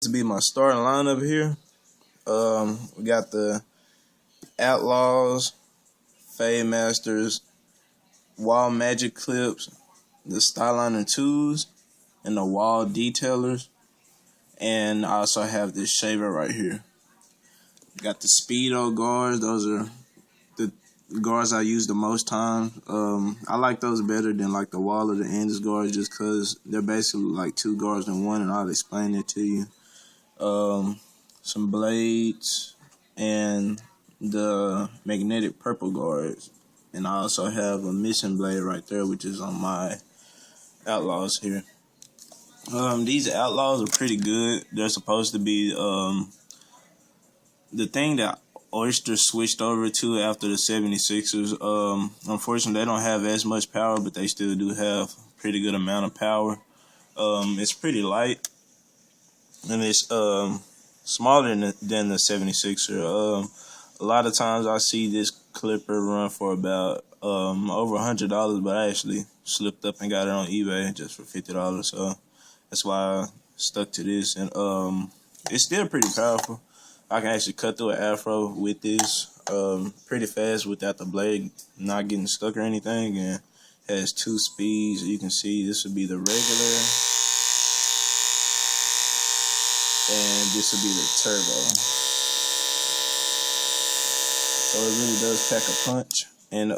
To be my starting lineup here, we got the Outlaws, Fade Masters, Wall Magic Clips, the Styliner 2s, and the Wall Detailers. And I also have this shaver right here. Got the Speedo guards. Those are the guards I use the most time. I like those better than like the Wall or the Andes guards just because they're basically like two guards in one, and I'll explain it to you. Some blades and the magnetic purple guards. And I also have a missing blade right there, which is on my Outlaws here. These Outlaws are pretty good. They're supposed to be the thing that Oyster switched over to after the 76ers. Unfortunately, they don't have as much power, but they still do have a pretty good amount of power. It's pretty light, and it's smaller than the 76er. A lot of times I see this clipper run for about over $100, but I actually slipped up and got it on eBay just for $50. So that's why I stuck to this, and it's still pretty powerful. I can actually cut through an afro with this pretty fast without the blade not getting stuck or anything, and has 2 speeds. You can see this would be the regular, and this would be the turbo. So it really does pack a punch, and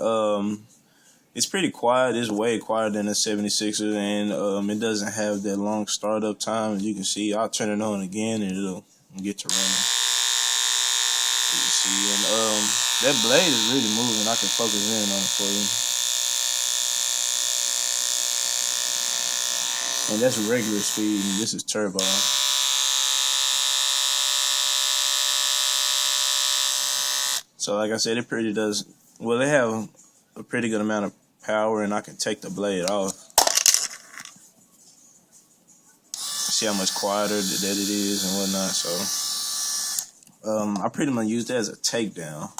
it's pretty quiet. It's way quieter than the 76er, and it doesn't have that long startup time. As you can see, I'll turn it on again, and it'll get to running. You can see, and that blade is really moving. I can focus in on it for you. And that's regular speed, and this is turbo. So like I said, it pretty does, well, they have a pretty good amount of power, and I can take the blade off. See how much quieter that it is and whatnot. So I pretty much use that as a takedown.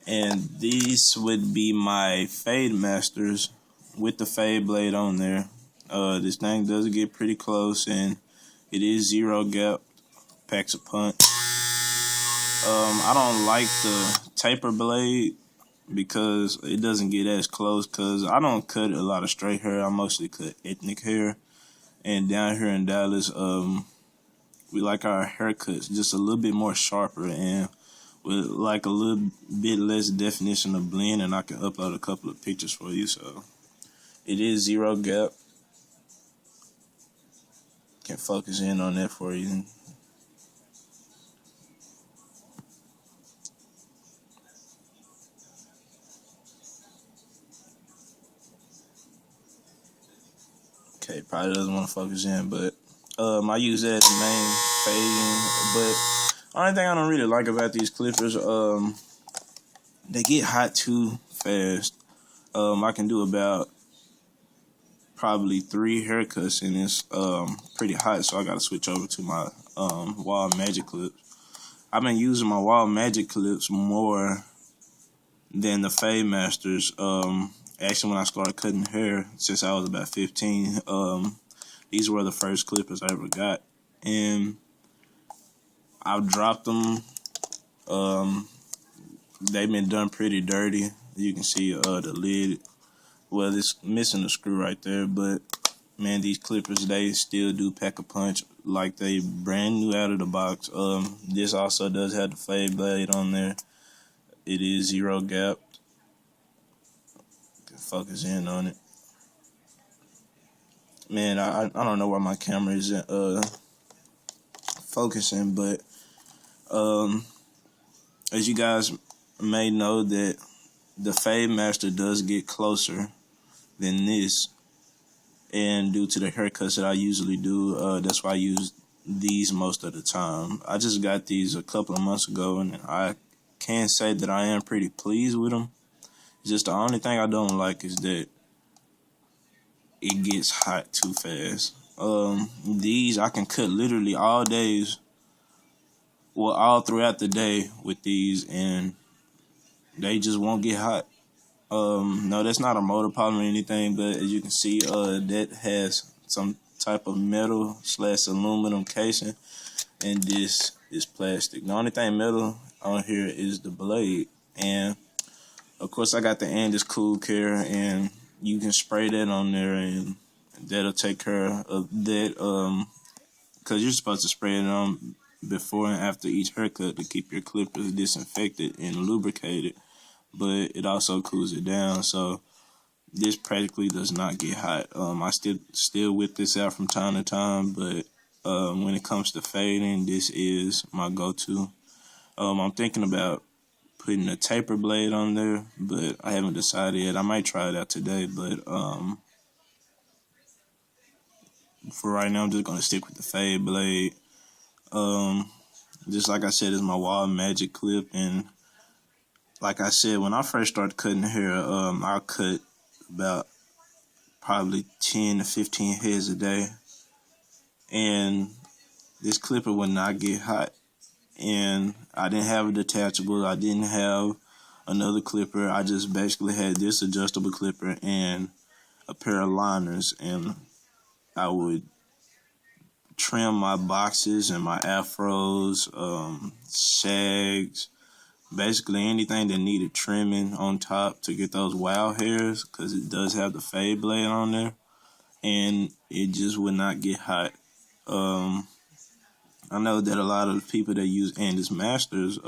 And these would be my Fade Masters with the fade blade on there. This thing does get pretty close, and it is 0 gap, packs a punch. I don't like the taper blade because it doesn't get as close, because I don't cut a lot of straight hair. I mostly cut ethnic hair. And down here in Dallas, we like our haircuts just a little bit more sharper and with like a little bit less definition of blend, and I can upload a couple of pictures for you. So it is 0 gap. Can focus in on that for you. Okay, probably doesn't want to focus in, but I use that as the main fading. But the only thing I don't really like about these clippers, they get hot too fast. I can do about probably 3 haircuts, and it's pretty hot, so I got to switch over to my Wall Magic Clips. I've been using my Wall Magic Clips more than the Fade Masters. Actually, when I started cutting hair, since I was about 15, these were the first clippers I ever got. And I've dropped them. They've been done pretty dirty. You can see the lid. Well, it's missing a screw right there. But, man, these clippers, they still do pack a punch like they brand new out of the box. This also does have the fade blade on there. It is 0 gap. Focus in on it. Man, I don't know why my camera isn't focusing, but as you guys may know, that the Fade Master does get closer than this, and due to the haircuts that I usually do, that's why I use these most of the time. I just got these a couple of months ago, and I can say that I am pretty pleased with them. Just the only thing I don't like is that it gets hot too fast. These I can cut literally all days, well, all throughout the day with these, and they just won't get hot. No, that's not a motor problem or anything, but as you can see, that has some type of metal / aluminum casing, and this is plastic. The only thing metal on here is the blade, and of course I got the Andis Cool Care, and you can spray that on there, and that'll take care of that. Because you're supposed to spray it on before and after each haircut to keep your clippers disinfected and lubricated, but it also cools it down, so this practically does not get hot. I still whip this out from time to time, but when it comes to fading, this is my go-to. I'm thinking about putting a taper blade on there, but I haven't decided yet. I might try it out today, but for right now, I'm just going to stick with the fade blade. Just like I said, it's my Wild Magic clip, and like I said, when I first started cutting hair, I cut about probably 10 to 15 heads a day, and this clipper would not get hot. And I didn't have a detachable, I didn't have another clipper, I just basically had this adjustable clipper and a pair of liners, and I would trim my boxes and my afros, shags, basically anything that needed trimming on top to get those wild hairs, because it does have the fade blade on there, and it just would not get hot. I know that a lot of people that use Andis Masters,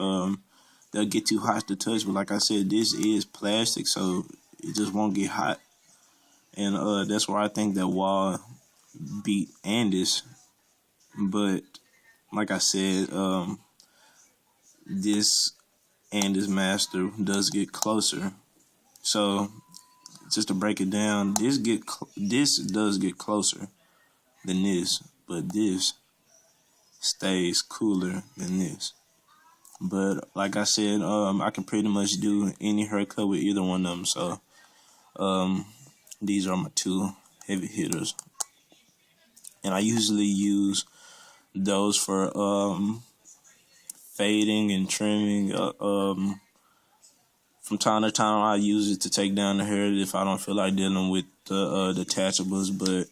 they'll get too hot to touch, but like I said, this is plastic, so it just won't get hot. And that's why I think that Wahl beat Andis. But like I said, this Andis Master does get closer. So just to break it down, this does get closer than this, but this stays cooler than this. But like I said, I can pretty much do any haircut with either one of them. So these are my two heavy hitters, and I usually use those for fading and trimming. From time to time, I use it to take down the hair if I don't feel like dealing with the detachables, but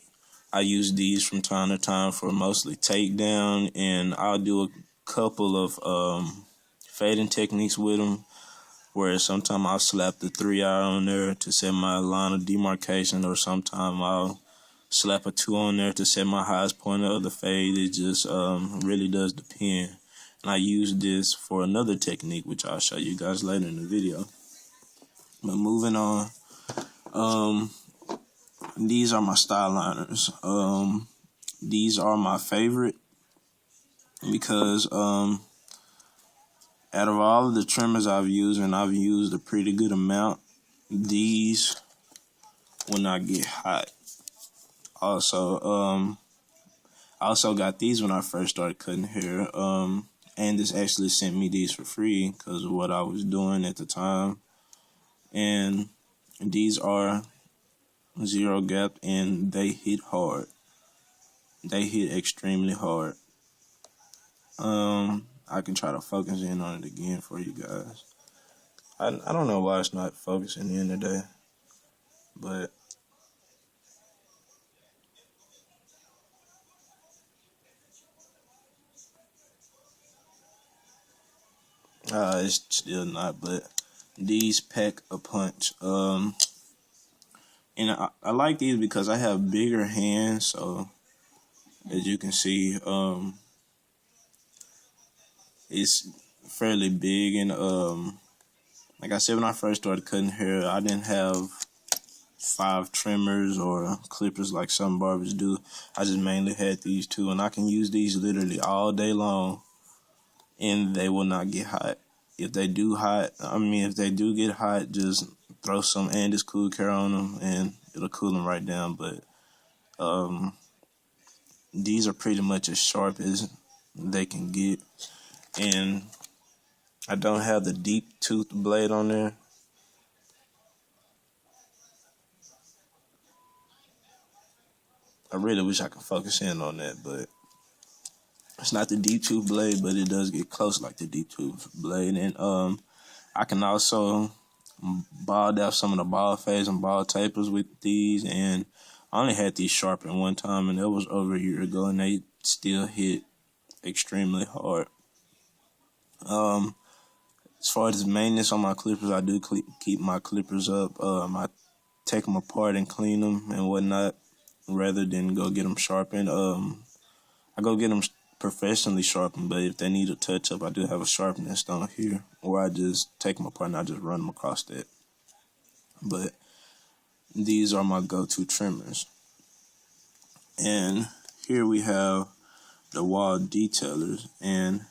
I use these from time to time for mostly takedown, and I'll do a couple of fading techniques with them, where sometimes I'll slap the 3-hour on there to set my line of demarcation, or sometimes I'll slap a 2 on there to set my highest point of the fade. It just really does depend. And I use this for another technique, which I'll show you guys later in the video. But moving on, these are my style liners. These are my favorite because out of all of the trimmers I've used, and I've used a pretty good amount, these will not get hot. Also, I also got these when I first started cutting hair. And this actually sent me these for free because of what I was doing at the time. And these are zero gap, and they hit hard. They hit extremely hard. I can try to focus in on it again for you guys. I don't know why it's not focusing in today, but it's still not. But these pack a punch. And I like these because I have bigger hands, so as you can see, it's fairly big. And like I said, when I first started cutting hair, I didn't have 5 trimmers or clippers like some barbers do. I just mainly had these 2, and I can use these literally all day long, and they will not get hot. If they do get hot, just throw some Andis Cool Care on them, and it'll cool them right down. But these are pretty much as sharp as they can get, and I don't have the deep tooth blade on there. I really wish I could focus in on that, but it's not the deep tooth blade, but it does get close like the deep tooth blade. And I can also bald out some of the bald fades and bald tapers with these, and I only had these sharpened one time, and that was over a year ago, and they still hit extremely hard. As far as maintenance on my clippers, I do keep my clippers up. I take them apart and clean them and whatnot, rather than go get them sharpened. I go get them professionally sharpened, but if they need a touch up, I do have a sharpening stone here, or I just take them apart and I just run them across that. But these are my go-to trimmers. And here we have the wall detailers, and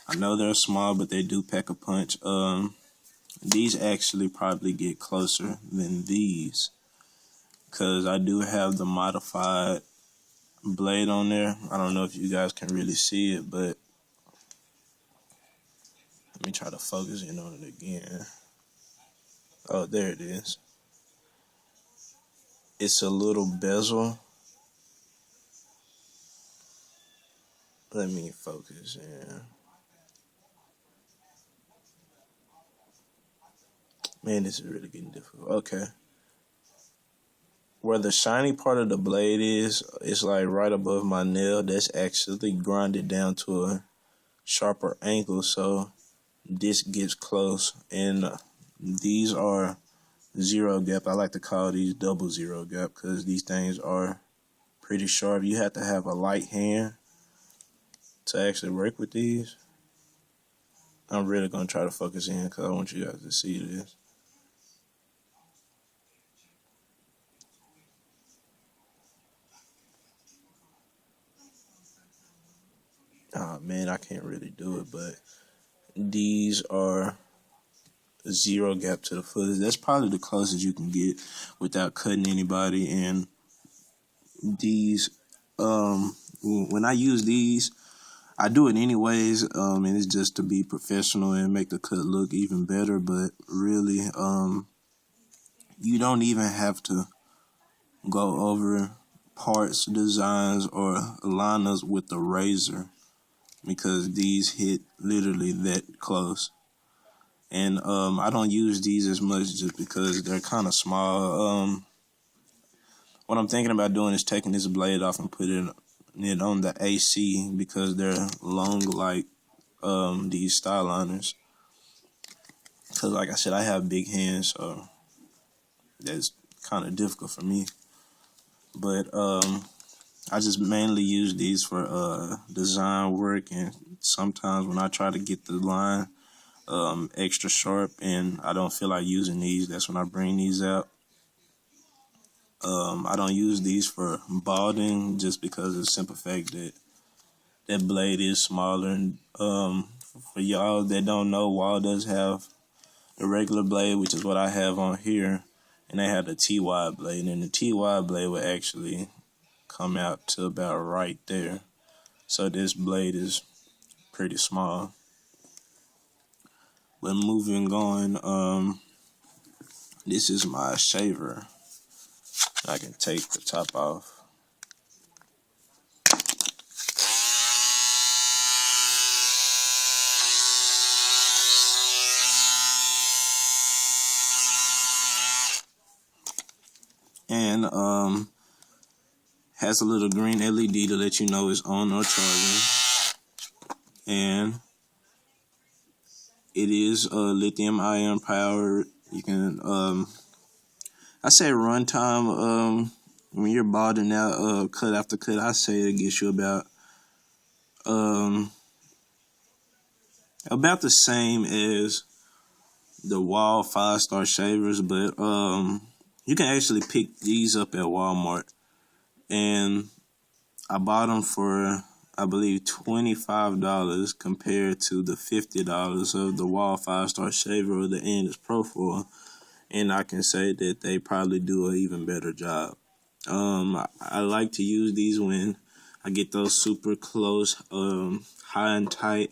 I know they're small, but they do pack a punch. These actually probably get closer than these, because I do have the modified blade on there. I don't know if you guys can really see it, but let me try to focus in on it again. Oh, there it is. It's a little bezel. Let me focus in. Man, this is really getting difficult. Okay. Where the shiny part of the blade is, it's like right above my nail. That's actually grinded down to a sharper angle, so this gets close. And these are zero gap. I like to call these double zero gap because these things are pretty sharp. You have to have a light hand to actually work with these. I'm really going to try to focus in because I want you guys to see this. Oh man, I can't really do it, but these are zero gap to the footage. That's probably the closest you can get without cutting anybody. And these, when I use these, I do it anyways, and it's just to be professional and make the cut look even better. But really, you don't even have to go over parts, designs, or aligners with the razor, because these hit literally that close. And I don't use these as much just because they're kind of small. What I'm thinking about doing is taking this blade off and putting it on the AC, because they're long like these Styliners. Because like I said, I have big hands, so that's kind of difficult for me. But I just mainly use these for design work, and sometimes when I try to get the line extra sharp and I don't feel like using these, that's when I bring these out. I don't use these for balding just because of the simple fact that that blade is smaller. And for y'all that don't know, Wahl does have the regular blade, which is what I have on here, and they have the TY blade, and the TY blade will actually come out to about right there. So this blade is pretty small. But moving on, this is my shaver. I can take the top off. And has a little green LED to let you know it's on or charging. And it is lithium ion powered. You can I say runtime, when you're balding out cut after cut, I say it gets you about the same as the Wahl 5-star shavers, but you can actually pick these up at Walmart, and I bought them for, I believe, $25 compared to the $50 of the Wahl 5-star shaver or the Andis Pro 4, and I can say that they probably do an even better job. I like to use these when I get those super close, high and tight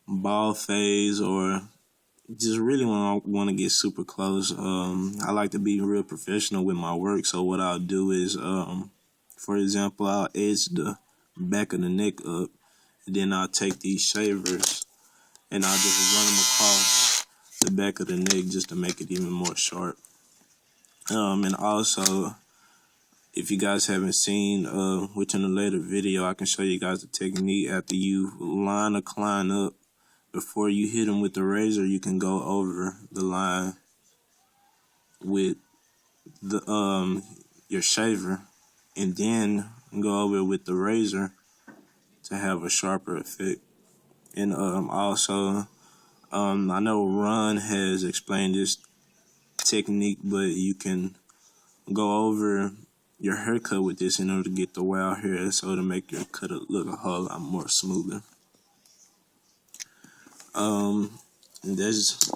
ball fades, or just really when I want to get super close. I like to be real professional with my work, so what I'll do is, for example, I'll edge the back of the neck up, and then I'll take these shavers and I'll just run them across the back of the neck just to make it even more sharp. And also, if you guys haven't seen, which in a later video, I can show you guys the technique. After you line a client up, before you hit them with the razor, you can go over the line with the your shaver, and then go over it with the razor to have a sharper effect. And also, I know Ron has explained this technique, but you can go over your haircut with this in order to get the wild hair, so to make your cut look a whole lot more smoother. And that's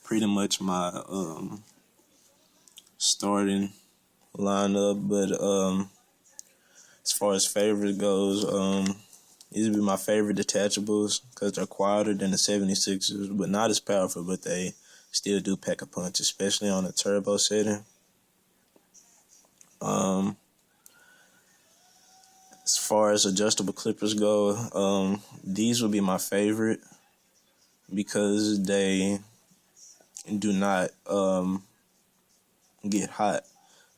pretty much my starting lineup. But as far as favorite goes, these would be my favorite detachables because they're quieter than the 76ers, but not as powerful, but they still do pack a punch, especially on a turbo setting. As far as adjustable clippers go, these would be my favorite because they do not get hot,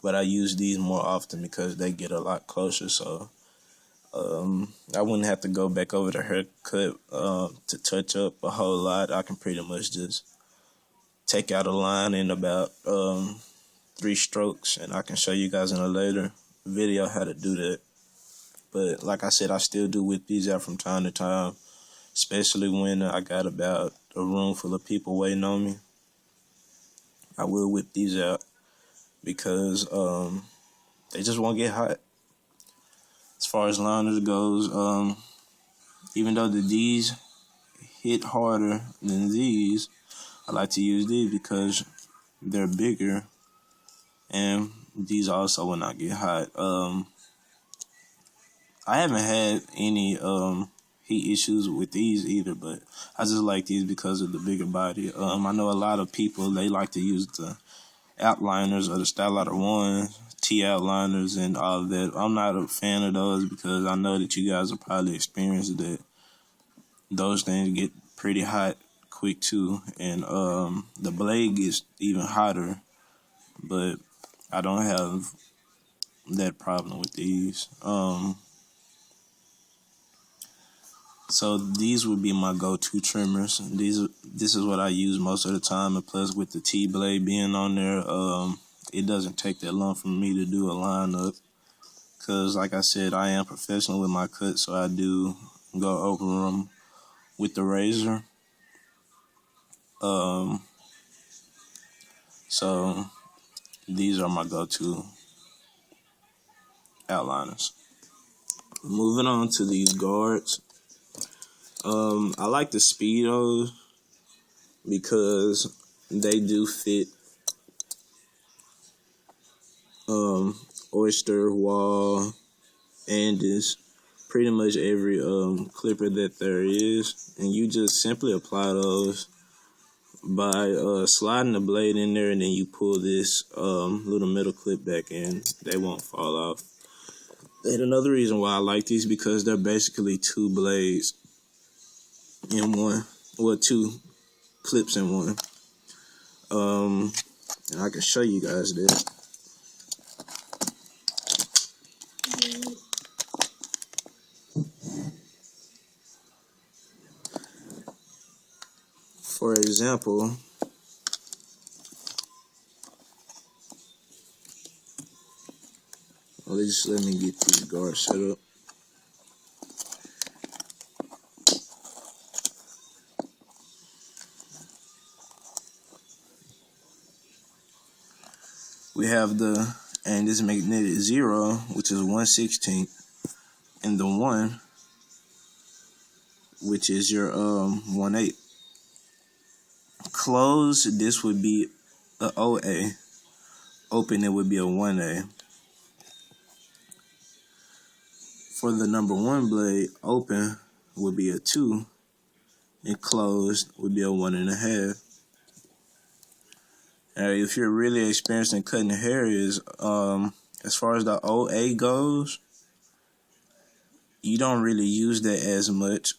but I use these more often because they get a lot closer, so I wouldn't have to go back over the haircut to touch up a whole lot. I can pretty much just take out a line in about 3 strokes, and I can show you guys in a later video how to do that. But like I said, I still do whip these out from time to time, especially when I got about a room full of people waiting on me. I will whip these out because they just won't get hot. As far as liners goes, even though these hit harder than these, I like to use these because they're bigger, and these also will not get hot. I haven't had any heat issues with these either, but I just like these because of the bigger body. I know a lot of people, they like to use the outliners or the Stylighter 1 T outliners and all of that. I'm not a fan of those because I know that you guys have probably experienced that those things get pretty hot quick too, and the blade gets even hotter, but I don't have that problem with these. So these would be my go-to trimmers. This is what I use most of the time, and plus with the T-blade being on there, it doesn't take that long for me to do a lineup. Because like I said, I am professional with my cuts, so I do go over them with the razor. So these are my go-to outliners. Moving on to these guards. I like the Speedos because they do fit Oyster, Wahl, Andis, pretty much every clipper that there is, and you just simply apply those by sliding the blade in there, and then you pull this little metal clip back in. They won't fall off. And another reason why I like these because they're basically 2 blades in one, well, 2 clips in one. And I can show you guys that. For example, let me get these guards set up. We have the Andis Magnetic 0, which is 1/16, and the 1, which is your 1/8. Closed, this would be a OA. Open, it would be a 1A. For the number 1 blade, open would be a 2, and closed would be a 1.5. If you're really experienced in cutting hair, as far as the OA goes, you don't really use that as much.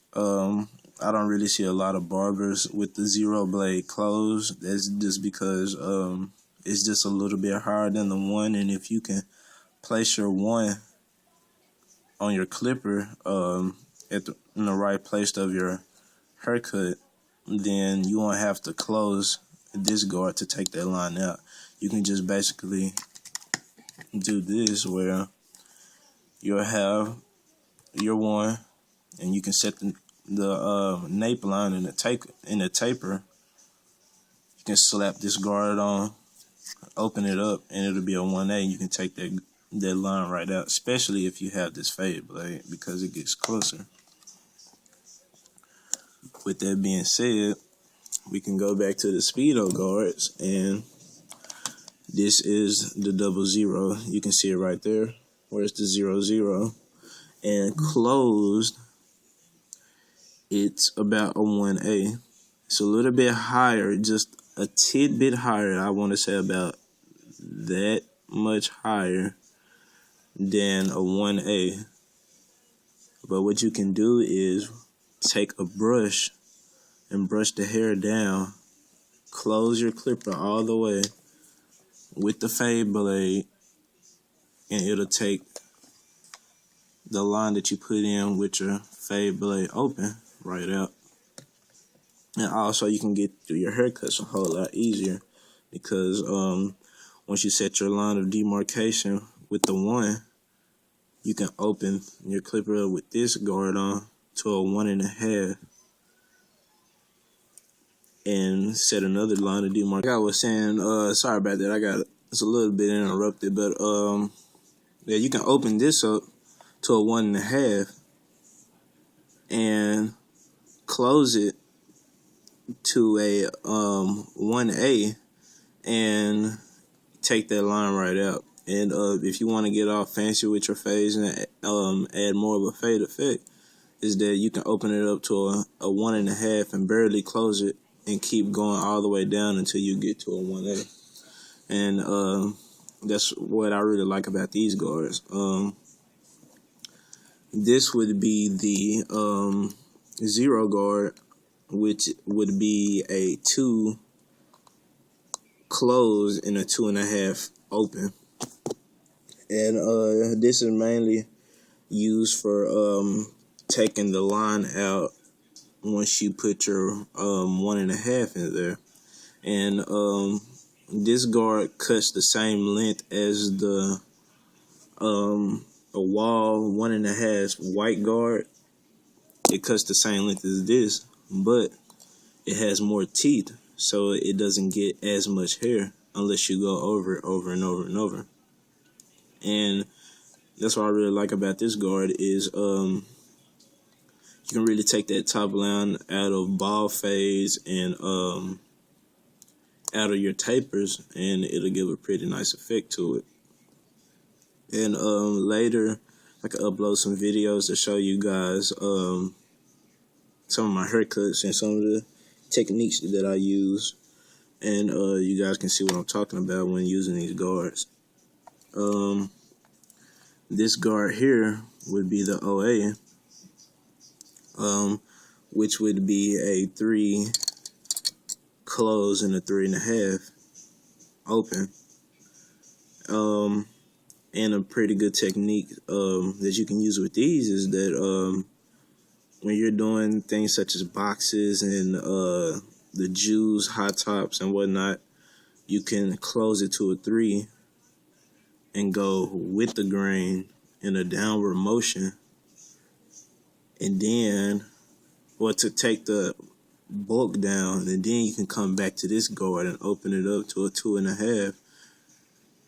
I don't really see a lot of barbers with the 0 blade closed. That's just because it's just a little bit higher than the 1, and if you can place your one on your clipper in the right place of your haircut, then you won't have to close this guard to take that line out. You can just basically do this where you'll have your one, and you can set the nape line in the taper. You can slap this guard on, open it up, and it'll be a 1A. You can take that line right out, especially if you have this fade blade, because it gets closer. With that being said, we can go back to the Speedo guards, and this is the 00. You can see it right there. Where's the 00? And closed, it's about a 1A. It's a little bit higher, just a tidbit higher. I want to say about that much higher than a 1A. But what you can do is take a brush and brush the hair down, close your clipper all the way with the fade blade, and it'll take the line that you put in with your fade blade open right out. And also you can get through your haircuts a whole lot easier, because once you set your line of demarcation with the one, you can open your clipper up with this guard on to a 1.5 and set another line of demarcation. Like I was saying, sorry about that, it's a little bit interrupted, but yeah, you can open this up to a 1.5 and close it to a 1A and take that line right out. And if you want to get all fancy with your fades and add more of a fade effect, is that you can open it up to a 1.5 and barely close it and keep going all the way down until you get to a 1A. And that's what I really like about these guards. This would be the 0 guard, which would be a 2 close and a 2.5 open. And this is mainly used for taking the line out once you put your 1.5 in there. And this guard cuts the same length as the a wall 1.5 white guard. It cuts the same length as this, but it has more teeth, so it doesn't get as much hair unless you go over it over and over and over. And that's what I really like about this guard is you can really take that top line out of ball fades and out of your tapers, and it'll give a pretty nice effect to it. And later I can upload some videos to show you guys some of my haircuts and some of the techniques that I use, and you guys can see what I'm talking about when using these guards. This guard here would be the OA, which would be a 3 close and a 3.5 open. And a pretty good technique that you can use with these is that when you're doing things such as boxes and the Jews, hot tops, and whatnot, you can close it to a 3 and go with the grain in a downward motion, and then, or to take the bulk down, and then you can come back to this guard and open it up to a 2.5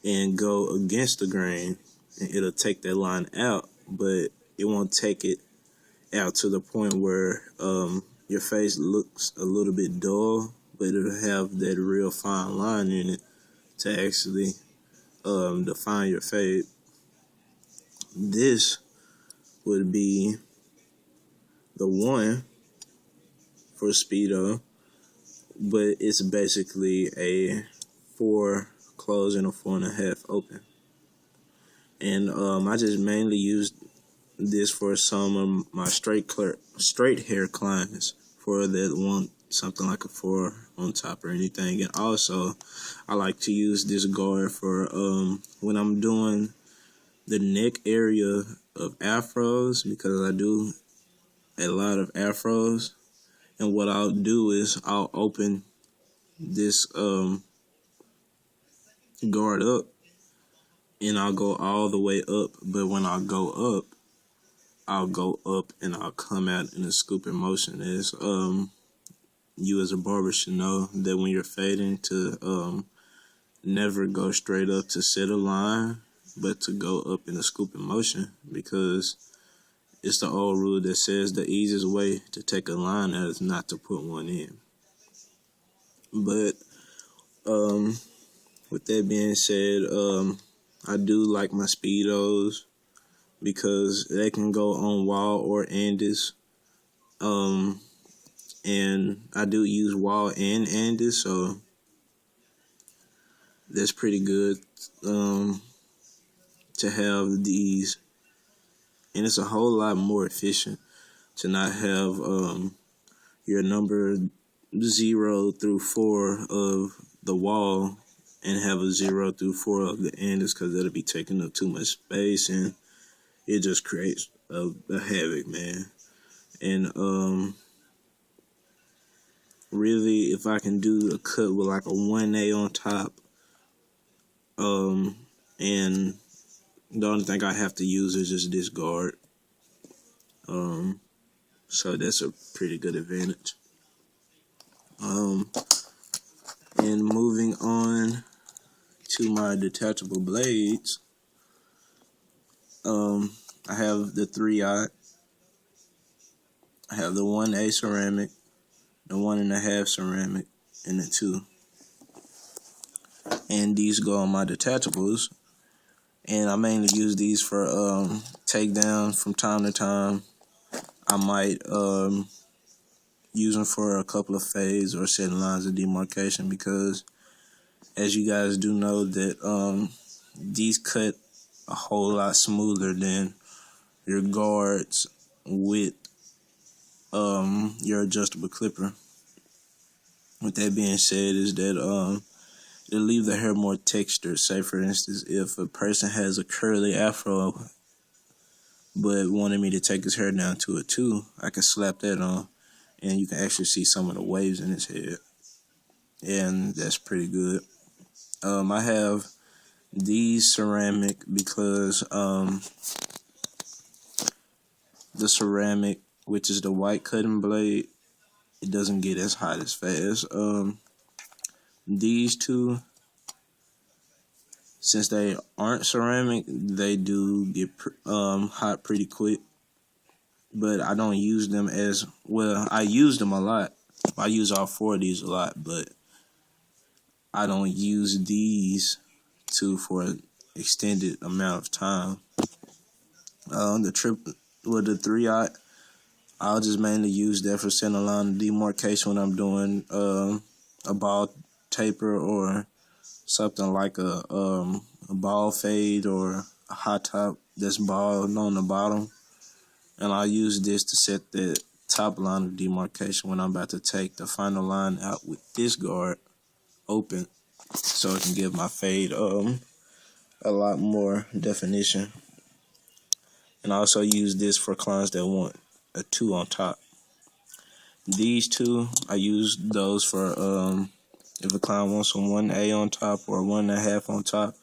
and go against the grain, and it'll take that line out, but it won't take it out to the point where your face looks a little bit dull, but it'll have that real fine line in it to actually define your fade. This would be the 1 for Speedo, but it's basically a 4 close and a 4.5 open. And I just mainly used this for some of my straight hair clients for that want something like a 4 on top or anything. And also I like to use this guard for when I'm doing the neck area of afros because I do a lot of afros. And what I'll do is I'll open this guard up and I'll go all the way up. But when I go up, I'll go up and I'll come out in a scooping motion. As you as a barber should know that when you're fading to never go straight up to set a line, but to go up in a scooping motion, because it's the old rule that says the easiest way to take a line out is not to put one in. But with that being said, I do like my Speedos because they can go on wall or Andis. And I do use wall and Andis, so that's pretty good to have these. And it's a whole lot more efficient to not have your number 0 through 4 of the wall and have a 0 through 4 of the Andis, because that'll be taking up too much space and it just creates a havoc, man. And really, if I can do a cut with like a 1A on top, and the only thing I have to use is just this guard. So that's a pretty good advantage. And moving on to my detachable blades, I have the 3-aught, I have the 1A ceramic, the 1.5 ceramic, and the 2. And these go on my detachables. And I mainly use these for takedown from time to time. I might use them for a couple of fades or setting lines of demarcation, because as you guys do know that these cut a whole lot smoother than your guards with your adjustable clipper. With that being said, is that it'll leave the hair more textured. Say, for instance, if a person has a curly afro but wanted me to take his hair down to a 2, I can slap that on and you can actually see some of the waves in his head. And that's pretty good. I have these ceramic because the ceramic, which is the white cutting blade, it doesn't get as hot as fast. These two, since they aren't ceramic, they do get hot pretty quick. But I don't use them as well. I use them a lot. I use all 4 of these a lot, but I don't use these 2 for an extended amount of time. The 3-aught, I'll just mainly use that for center line demarcation when I'm doing a ball taper or something like a ball fade or a hot top that's bald on the bottom. And I'll use this to set the top line of demarcation when I'm about to take the final line out with this guard open, so it can give my fade a lot more definition. And I also use this for clients that want a 2 on top. These 2, I use those for if a client wants a 1A on top or 1.5 on top,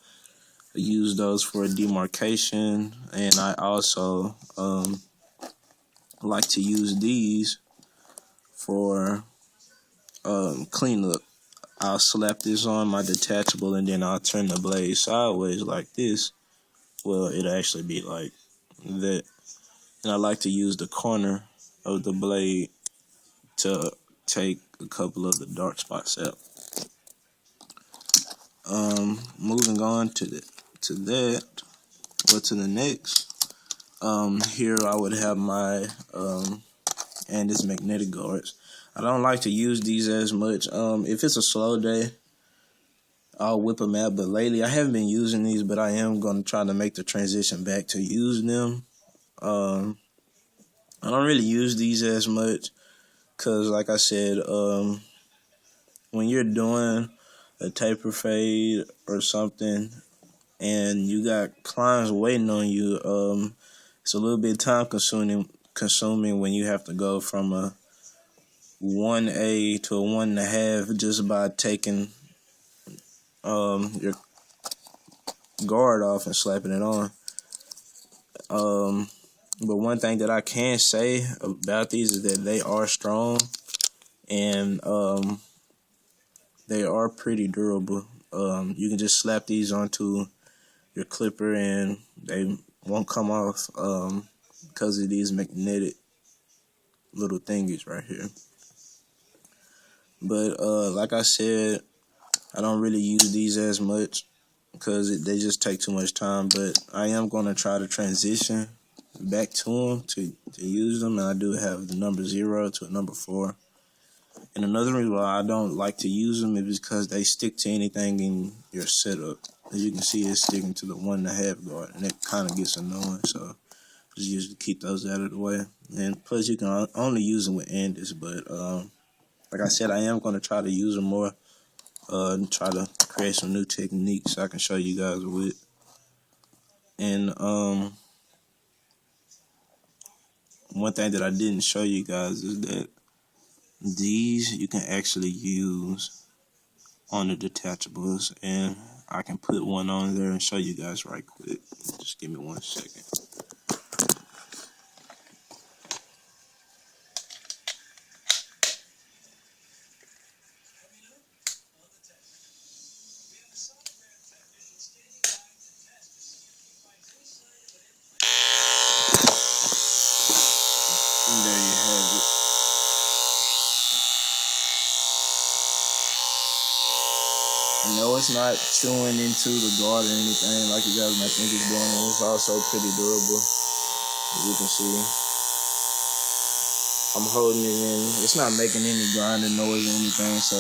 I use those for demarcation. And I also like to use these for cleanup. I'll slap this on my detachable and then I'll turn the blade sideways like this. Well, it'll actually be like that. And I like to use the corner of the blade to take a couple of the dark spots out. Moving on to the next. Here I would have my Andis magnetic guards. I don't like to use these as much. If it's a slow day, I'll whip them out. But lately, I haven't been using these, but I am going to try to make the transition back to using them. I don't really use these as much because, like I said, when you're doing a taper fade or something, and you got clients waiting on you. It's a little bit time consuming when you have to go from a 1A to a 1.5 just by taking your guard off and slapping it on. But one thing that I can say about these is that they are strong, and they are pretty durable. You can just slap these onto your clipper and they won't come off because of these magnetic little thingies right here. But like I said, I don't really use these as much because they just take too much time. But I am going to try to transition back to them to use them, and I do have the number 0 to a number 4. And another reason why I don't like to use them is because they stick to anything in your setup. As you can see, it's sticking to the 1.5 guard, and it kind of gets annoying. So just usually keep those out of the way. And plus, you can only use them with Andis. But like I said, I am going to try to use them more. And try to create some new techniques I can show you guys with. And one thing that I didn't show you guys is that these you can actually use on the detachables, and I can put one on there and show you guys right quick. Just give me 1 second. And there you have it. No, it's not chewing into the guard or anything like you guys might think it's doing. It's also pretty durable, as you can see. I'm holding it in. It's not making any grinding noise or anything, so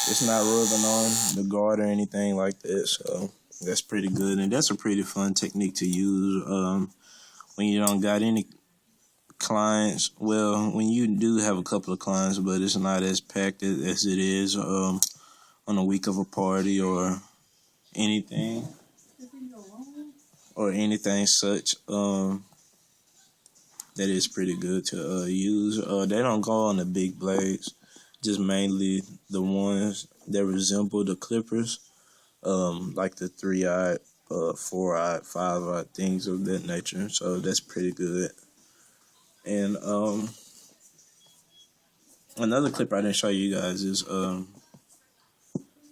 it's not rubbing on the guard or anything like that. So that's pretty good, and that's a pretty fun technique to use when you don't got any clients. Well, when you do have a couple of clients, but it's not as packed as it is on a week of a party or anything such. That is pretty good to use. They don't go on the big blades, just mainly the ones that resemble the clippers, like the 3-aught, 4-aught, 5-aught, things of that nature. So that's pretty good. And another clipper I didn't show you guys is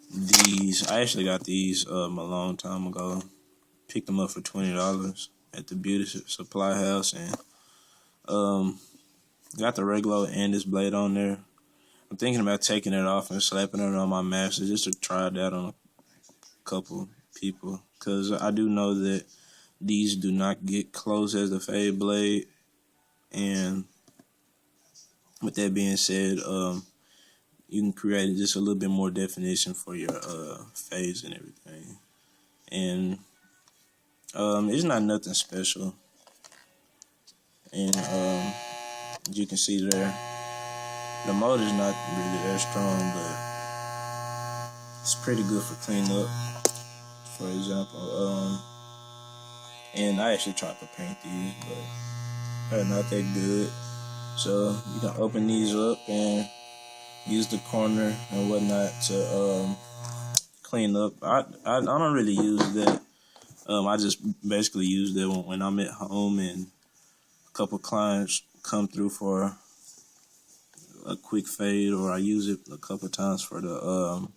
these. I actually got these a long time ago. Picked them up for $20 at the beauty supply house, and got the regular Andis blade on there. I'm thinking about taking it off and slapping it on my master just to try that on a couple people, because I do know that these do not get close as the fade blade. And with that being said, you can create just a little bit more definition for your fades and everything. And it's not nothing special. And as you can see there, the motor's not really that strong, but it's pretty good for cleanup, for example. And I actually tried to paint these, but they're not that good. So you can open these up and use the corner and whatnot to clean up. I don't really use that. I just basically use that when I'm at home and a couple clients come through for a quick fade, or I use it a couple times for the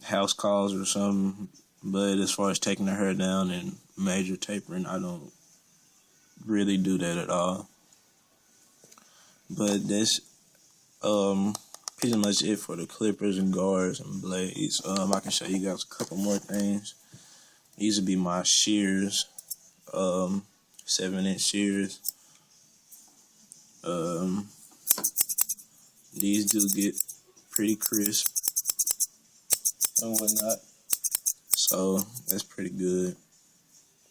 house calls or something. But as far as taking the hair down and major tapering, I don't really do that at all. But that's pretty much it for the clippers and guards and blades. I can show you guys a couple more things. These would be my shears, 7-inch shears. These do get pretty crisp and whatnot, so that's pretty good.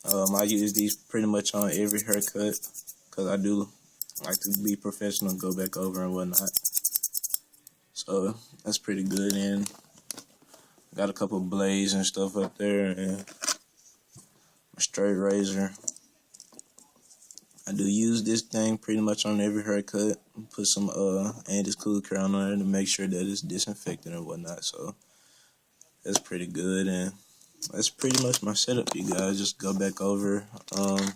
I use these pretty much on every haircut because I do like to be professional and go back over and whatnot. So that's pretty good. And Got a couple blades and stuff up there, and a straight razor. I do use this thing pretty much on every haircut. Put some Andes Cool Crown on it to make sure that it's disinfected and whatnot. So that's pretty good, and that's pretty much my setup, you guys. Just go back over. The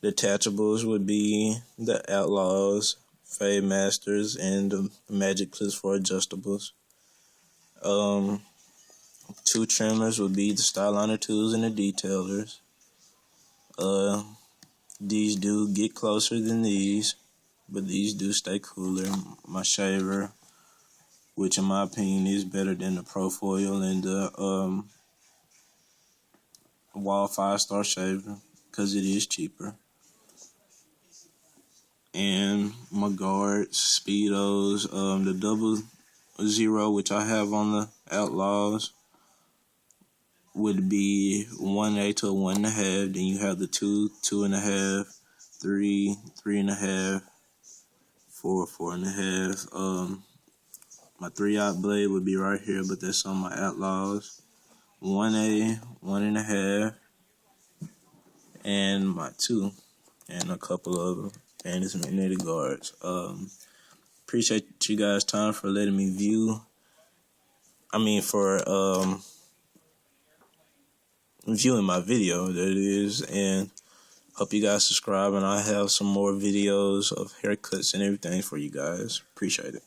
detachables would be the Outlaws, Fade Masters, and the Magic Clips for adjustables. 2 trimmers would be the Styliner tools and the detailers. These do get closer than these, but these do stay cooler. My shaver, which in my opinion is better than the Profoil and the Wahl 5-star shaver, because it is cheaper. And my guards, Speedos, the 00, which I have on the Outlaws, would be 1/8 to 1.5. Then you have the 2, 2.5, 3, 3.5, 4, 4.5. My 3/0 blade would be right here, but that's on my Outlaws. 1A, 1.5, and my 2, and a couple of Andes Magnetic guards. Appreciate you guys' time for letting me view. For viewing my video, that is, and hope you guys subscribe, and I have some more videos of haircuts and everything for you guys. Appreciate it.